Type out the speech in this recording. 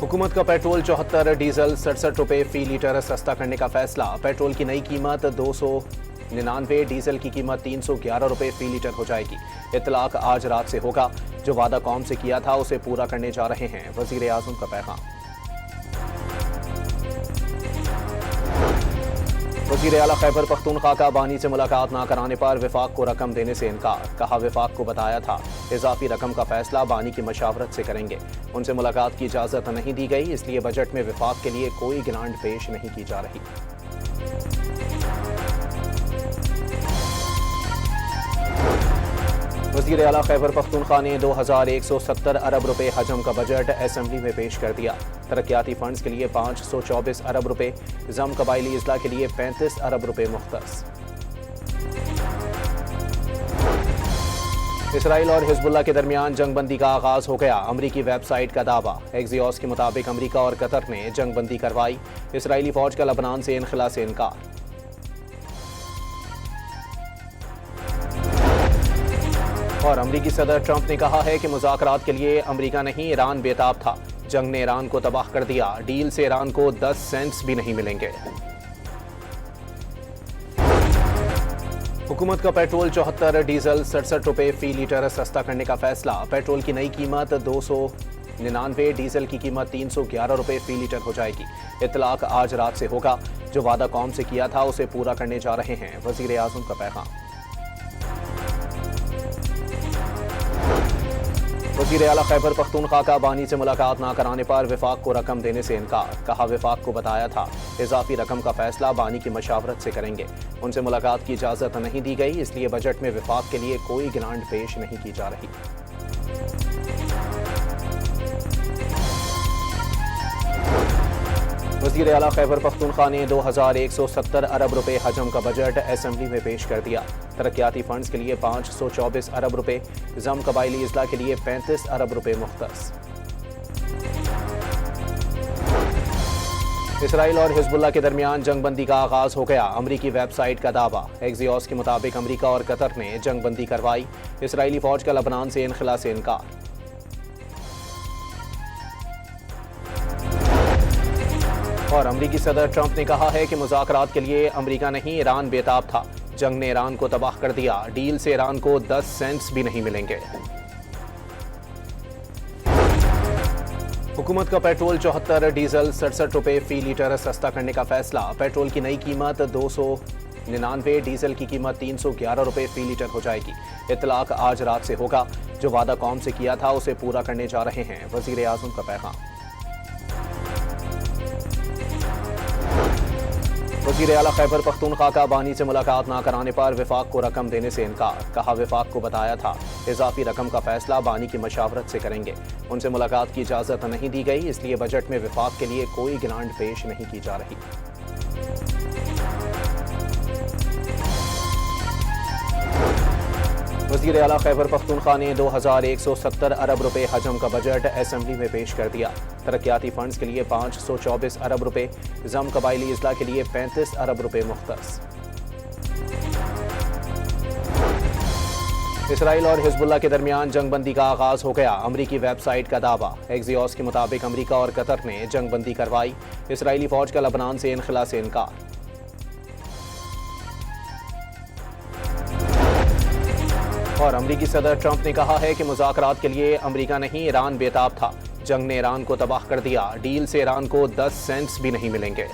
हुकूमत का petrol 74, diesel 67 रुपए फी लीटर सस्ता करने का फैसला। पेट्रोल की नई कीमत 299, डीजल की कीमत 311 रुपए फी लीटर हो जाएगी। इतलाक आज रात से होगा। जो वादा कौम से किया था उसे पूरा करने जा रहे हैं, वजीर आजम का पैगाम। वजीर आला खैबर पख्तूनख्वा का बानी से मुलाकात न कराने पर विफाक को रकम देने से इनकार। कहा विफाक को बताया था इजाफी रकम का फैसला बानी की मशावरत से करेंगे। उनसे मुलाकात की इजाजत नहीं दी गई, इसलिए बजट में विफाक के लिए कोई ग्रांट पेश नहीं की जा रही। वज़ीर आला खैबर पख्तूनख्वा ने 2170 अरब रुपए हजम का बजट असेंबली में पेश कर दिया। तरक्याती फंड्स के लिए 524 अरब रुपए, जम कबायली इजला के लिए 35 अरब रुपए मुख्तस। इसराइल और हिजबुल्लाह के दरमियान जंगबंदी का आगाज हो गया। अमरीकी वेबसाइट का दावा। एक्सियोस के मुताबिक अमरीका और कतर ने जंगबंदी करवाई। इसराइली फौज का लबनान से इनखला से इनकार। और अमरीकी सदर ट्रंप ने कहा है कि मुज़ाकरात के लिए अमरीका नहीं ईरान बेताब था। जंग ने ईरान को तबाह कर दिया। डील से ईरान को 10 सेंट्स भी नहीं मिलेंगे। हुकूमत का पेट्रोल 74, डीजल 67 रुपए फी लीटर सस्ता करने का फैसला। पेट्रोल की नई कीमत 299, डीजल की कीमत 311 रुपए फी लीटर हो जाएगी। इतलाक आज रात से होगा। जो वादा कौम से किया था उसे पूरा करने जा रहे हैं, वजीर आजम का पैगाम। वज़ीर आला खैबर पख्तूनख्वा का बानी से मुलाकात न कराने पर विफाक को रकम देने से इनकार। कहा विफाक को बताया था इजाफी रकम का फैसला बानी की मशावरत से करेंगे। उनसे मुलाकात की इजाजत नहीं दी गई, इसलिए बजट में विफाक के लिए कोई ग्रांट पेश नहीं की जा रही। वज़ीर आला खैबर पख्तूनख्वा ने 2170 अरब रुपए हजम का बजट असेंबली में पेश कर दिया। तरक्याती फंड्स के लिए 524 अरब रुपए, जम कबायली इजला के लिए 35 अरब रुपए मुख्तस। इसराइल और हिजबुल्लाह के दरमियान जंगबंदी का आगाज हो गया। अमरीकी वेबसाइट का दावा। एक्सियोस के मुताबिक अमरीका और कतर ने जंगबंदी करवाई। इसराइली फौज का लबनान से इनखला से इनकार। और अमरीकी सदर ट्रंप ने कहा है कि मुज़ाकरात के लिए अमरीका नहीं ईरान बेताब था। जंग ने ईरान को तबाह कर दिया। डील से ईरान को 10 सेंट्स भी नहीं मिलेंगे। हुकूमत का पेट्रोल 74, डीजल 67 रुपए फी लीटर सस्ता करने का फैसला। पेट्रोल की नई कीमत 299, डीजल की कीमत 311 रुपए फी लीटर हो जाएगी। इतलाक आज रात से होगा। जो वादा कौम से किया था उसे पूरा करने जा रहे हैं, वजीर आजम का पैगाम। वज़ीर आला खैबर पख्तूनख्वा का बानी से मुलाकात न कराने पर विफाक को रकम देने से इनकार। कहा विफाक को बताया था इजाफी रकम का फैसला बानी की मशावरत से करेंगे। उनसे मुलाकात की इजाजत नहीं दी गई, इसलिए बजट में विफाक के लिए कोई ग्रांट पेश नहीं की जा रही। वज़ीर आला खैबर पख्तूनख्वा ने 2170 अरब रुपए हजम का बजट असेंबली में पेश कर दिया। तरक्याती फंड्स के लिए 524 अरब रुपए, जम कबायली इजला के लिए 35 अरब रुपए मुख्तस। इसराइल और हिजबुल्लाह के दरमियान जंगबंदी का आगाज हो गया। अमरीकी वेबसाइट का दावा। एक्सियोस के मुताबिक अमरीका और कतर ने जंगबंदी करवाई। इसराइली फौज का लबनान से इनखला से इनकार। और अमरीकी सदर ट्रंप ने कहा है कि मुज़ाकरात के लिए अमरीका नहीं ईरान बेताब था। जंग ने ईरान को तबाह कर दिया। डील से ईरान को 10 सेंट्स भी नहीं मिलेंगे।